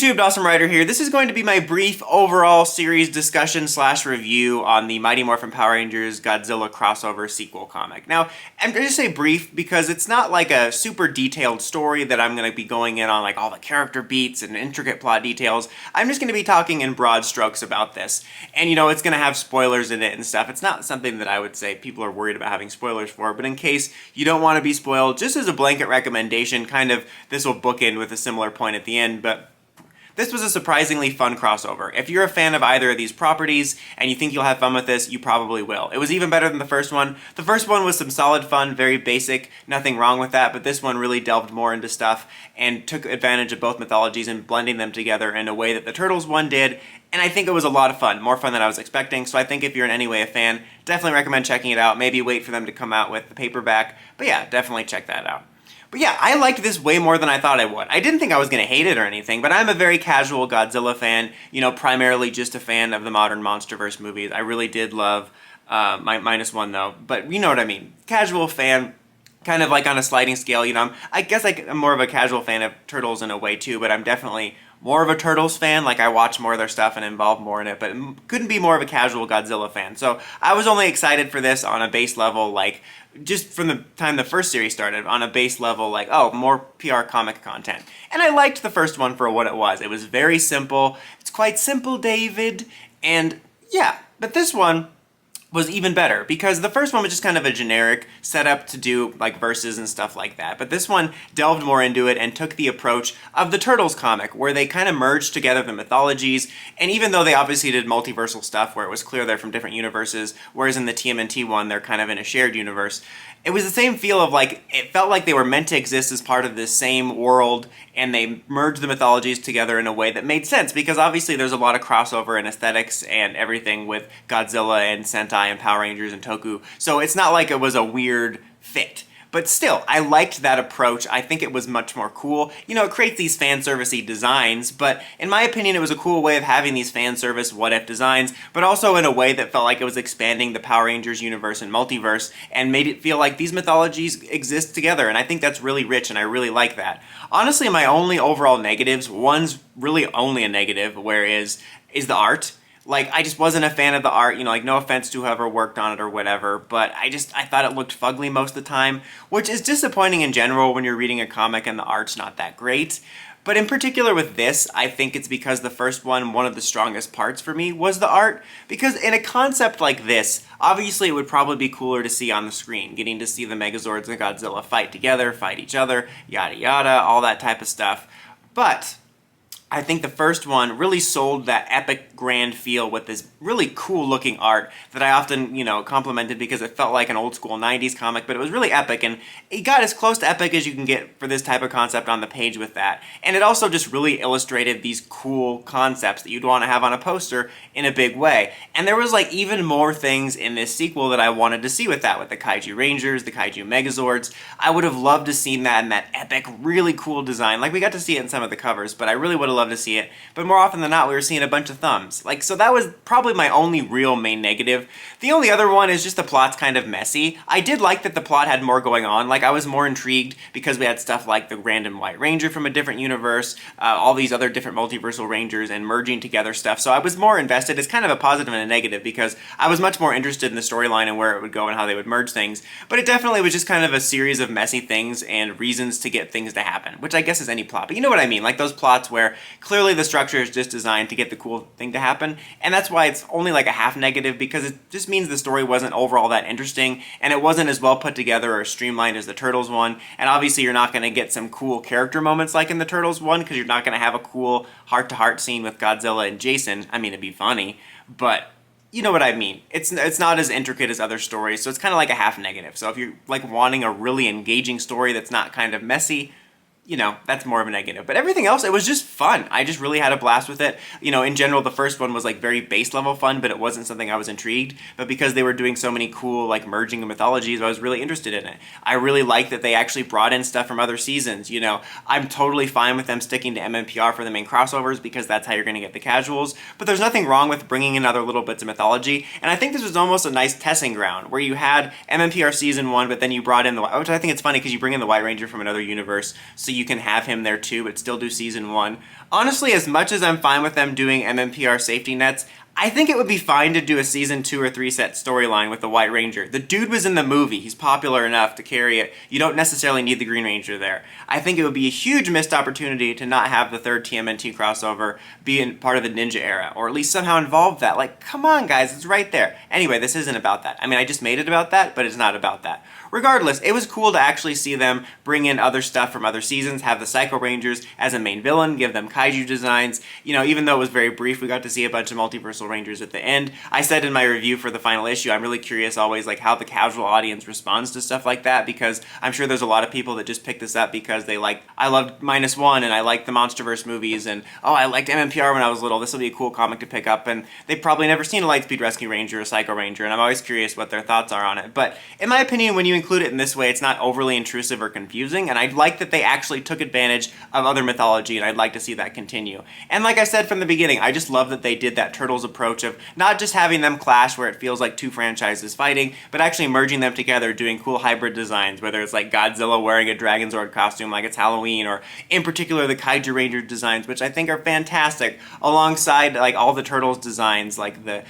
YouTube, Dawson Rider here. This is going to be my brief overall series discussion / review on the Mighty Morphin Power Rangers Godzilla crossover sequel comic. Now, I'm going to say brief because it's not like a super detailed story that I'm going to be going in on like all the character beats and intricate plot details. I'm just going to be talking in broad strokes about this. And you know, it's going to have spoilers in it and stuff. It's not something that I would say people are worried about having spoilers for, but in case you don't want to be spoiled, just as a blanket recommendation, kind of this will bookend with a similar point at the end, but this was a surprisingly fun crossover. If you're a fan of either of these properties and you think you'll have fun with this, you probably will. It was even better than the first one. The first one was some solid fun, very basic, nothing wrong with that, but this one really delved more into stuff and took advantage of both mythologies and blending them together in a way that the Turtles one did, and I think it was a lot of fun, more fun than I was expecting, so I think if you're in any way a fan, definitely recommend checking it out. Maybe wait for them to come out with the paperback, but yeah, definitely check that out. But yeah, I liked this way more than I thought I would. I didn't think I was going to hate it or anything, but I'm a very casual Godzilla fan, you know, primarily just a fan of the modern Monsterverse movies. I really did love -1 though, but you know what I mean. Casual fan, kind of like on a sliding scale, you know, I guess I'm more of a casual fan of Turtles in a way too, but I'm definitely more of a Turtles fan. Like, I watch more of their stuff and involved more in it, but couldn't be more of a casual Godzilla fan. So I was only excited for this on a base level, like, just from the time the first series started, on a base level, like, oh, more PR comic content. And I liked the first one for what it was. It was very simple. It's quite simple, David. And yeah, but this one was even better, because the first one was just kind of a generic setup to do like verses and stuff like that, but this one delved more into it and took the approach of the Turtles comic, where they kind of merged together the mythologies, and even though they obviously did multiversal stuff where it was clear they're from different universes, whereas in the TMNT one they're kind of in a shared universe, it was the same feel of like, it felt like they were meant to exist as part of this same world, and they merged the mythologies together in a way that made sense, because obviously there's a lot of crossover in aesthetics and everything with Godzilla and Sentai and Power Rangers and Toku, so it's not like it was a weird fit. But still, I liked that approach. I think it was much more cool. You know, it creates these fan servicey designs, but in my opinion, it was a cool way of having these fan service what-if designs, but also in a way that felt like it was expanding the Power Rangers universe and multiverse, and made it feel like these mythologies exist together, and I think that's really rich, and I really like that. Honestly, my only overall negatives, one's really only a negative, whereas is the art. Like, I just wasn't a fan of the art, you know, like, no offense to whoever worked on it or whatever, but I thought it looked fugly most of the time, which is disappointing in general when you're reading a comic and the art's not that great. But in particular with this, I think it's because the first one of the strongest parts for me was the art, because in a concept like this, obviously it would probably be cooler to see on the screen, getting to see the Megazords and Godzilla fight together, fight each other, yada yada, all that type of stuff. But I think the first one really sold that epic grand feel with this really cool looking art that I often, you know, complimented because it felt like an old school 90s comic, but it was really epic, and it got as close to epic as you can get for this type of concept on the page with that. And it also just really illustrated these cool concepts that you'd want to have on a poster in a big way. And there was like even more things in this sequel that I wanted to see with that, with the Kaiju Rangers, the Kaiju Megazords. I would have loved to seen that in that epic, really cool design. Like, we got to see it in some of the covers, but I really would have loved to see it. But more often than not, we were seeing a bunch of thumbs. Like, so that was probably my only real main negative. The only other one is just the plot's kind of messy. I did like that the plot had more going on. Like, I was more intrigued because we had stuff like the random White Ranger from a different universe, all these other different multiversal Rangers and merging together stuff. So I was more invested. It's kind of a positive and a negative because I was much more interested in the storyline and where it would go and how they would merge things. But it definitely was just kind of a series of messy things and reasons to get things to happen, which I guess is any plot. But you know what I mean? Like those plots where clearly the structure is just designed to get the cool thing to happen, and that's why it's only like a half negative, because it just means the story wasn't overall that interesting, and it wasn't as well put together or streamlined as the Turtles one, and obviously you're not going to get some cool character moments like in the Turtles one, because you're not going to have a cool heart-to-heart scene with Godzilla and Jason. I mean, it'd be funny, but you know what I mean. It's not as intricate as other stories, so it's kind of like a half negative. So if you're like wanting a really engaging story that's not kind of messy, you know, that's more of a negative. But everything else, it was just fun. I just really had a blast with it. You know, in general, the first one was like very base level fun, but it wasn't something I was intrigued. But because they were doing so many cool like merging of mythologies, I was really interested in it. I really like that they actually brought in stuff from other seasons. You know, I'm totally fine with them sticking to mmpr for the main crossovers because that's how you're going to get the casuals. But there's nothing wrong with bringing in other little bits of mythology. And I think this was almost a nice testing ground where you had mmpr season 1, but then you brought in the, which I think it's funny because you bring in the White Ranger from another universe, so you can have him there too, but still do season 1. Honestly, as much as I'm fine with them doing mmpr safety nets, I think it would be fine to do a season 2 or 3 set storyline with the White Ranger. The dude was in the movie. He's popular enough to carry it. You don't necessarily need the Green Ranger there. I think it would be a huge missed opportunity to not have the third TMNT crossover be part of the Ninja era, or at least somehow involve that. Like, come on guys, it's right there. Anyway, this isn't about that. I mean, I just made it about that, but it's not about that. Regardless, it was cool to actually see them bring in other stuff from other seasons, have the Psycho Rangers as a main villain, give them kaiju designs. You know, even though it was very brief, we got to see a bunch of multiversal Rangers at the end. I said in my review for the final issue, I'm really curious always like how the casual audience responds to stuff like that, because I'm sure there's a lot of people that just pick this up because they like, I loved -1 and I liked the Monsterverse movies, and oh, I liked MMPR when I was little, this will be a cool comic to pick up, and they've probably never seen a Lightspeed Rescue Ranger or Psycho Ranger, and I'm always curious what their thoughts are on it. But in my opinion, when you include it in this way, it's not overly intrusive or confusing, and I'd like that they actually took advantage of other mythology, and I'd like to see that continue. And like I said from the beginning, I just love that they did that Turtles approach of not just having them clash where it feels like two franchises fighting, but actually merging them together, doing cool hybrid designs, whether it's like Godzilla wearing a Dragon Zord costume like it's Halloween, or in particular the Kaiju Ranger designs, which I think are fantastic, alongside like all the Turtles designs, like the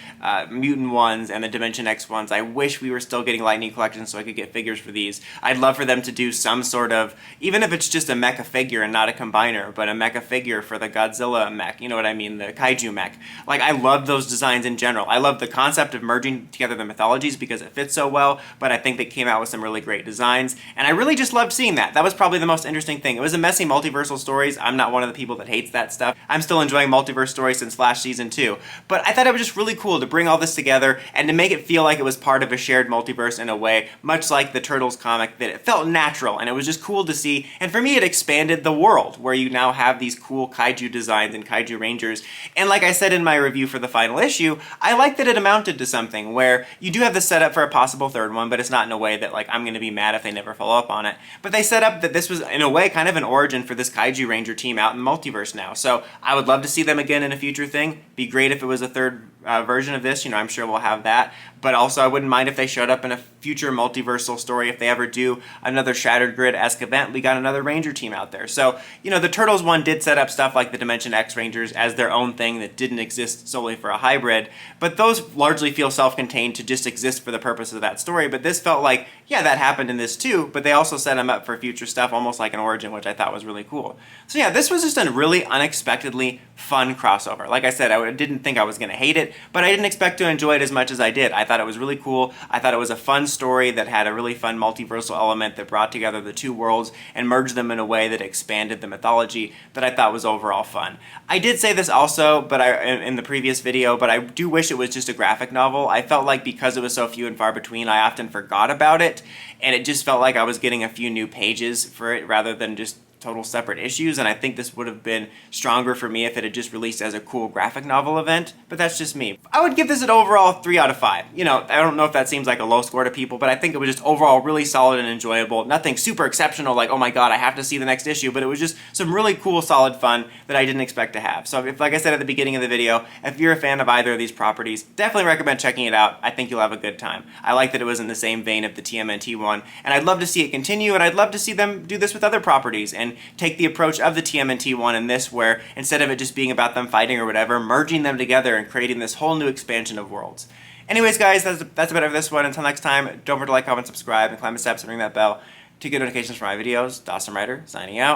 Mutant ones and the Dimension X ones. I wish we were still getting Lightning collections so I could get figures for these. I'd love for them to do some sort of, even if it's just a mecha figure and not a combiner, but a mecha figure for the Godzilla mech, you know what I mean, the Kaiju mech. Like, I love those designs in general. I love the concept of merging together the mythologies because it fits so well, but I think they came out with some really great designs, and I really just loved seeing that. That was probably the most interesting thing. It was a messy multiversal stories. I'm not one of the people that hates that stuff. I'm still enjoying multiverse stories since Flash Season 2, but I thought it was just really cool to bring all this together and to make it feel like it was part of a shared multiverse in a way, much like the Turtles comic, that it felt natural, and it was just cool to see, and for me it expanded the world, where you now have these cool kaiju designs and kaiju rangers, and like I said in my review for the final issue, I like that it amounted to something where you do have the setup for a possible third one, but it's not in a way that like I'm going to be mad if they never follow up on it, but they set up that this was in a way kind of an origin for this kaiju ranger team out in the multiverse now, so I would love to see them again in a future thing. Be great if it was a third version of this, you know, I'm sure we'll have that, but also I wouldn't mind if they showed up in a future multiversal story. If they ever do another Shattered Grid-esque event, we got another Ranger team out there. So, you know, the Turtles one did set up stuff like the Dimension X Rangers as their own thing that didn't exist solely for a hybrid, but those largely feel self-contained to just exist for the purpose of that story, but this felt like, yeah, that happened in this too, but they also set them up for future stuff, almost like an origin, which I thought was really cool. So yeah, this was just a really unexpectedly fun crossover. Like I said, I didn't think I was going to hate it, but I didn't expect to enjoy it as much as I did. I thought it was really cool. I thought it was a fun story that had a really fun multiversal element that brought together the two worlds and merged them in a way that expanded the mythology that I thought was overall fun. I did say this also, but in the previous video, but I do wish it was just a graphic novel. I felt like because it was so few and far between, I often forgot about it, and it just felt like I was getting a few new pages for it rather than just total separate issues, and I think this would have been stronger for me if it had just released as a cool graphic novel event, but that's just me. I would give this an overall 3 out of 5. You know, I don't know if that seems like a low score to people, but I think it was just overall really solid and enjoyable. Nothing super exceptional like, oh my god, I have to see the next issue, but it was just some really cool, solid fun that I didn't expect to have. So if, like I said at the beginning of the video, if you're a fan of either of these properties, definitely recommend checking it out. I think you'll have a good time. I like that it was in the same vein of the TMNT one, and I'd love to see it continue, and I'd love to see them do this with other properties, and take the approach of the TMNT one in this, where instead of it just being about them fighting or whatever, merging them together and creating this whole new expansion of worlds. Anyways guys, that's about it for this one. Until next time, don't forget to like, comment, subscribe, and climb the steps and ring that bell to get notifications for my videos. Dawson Ryder, signing out.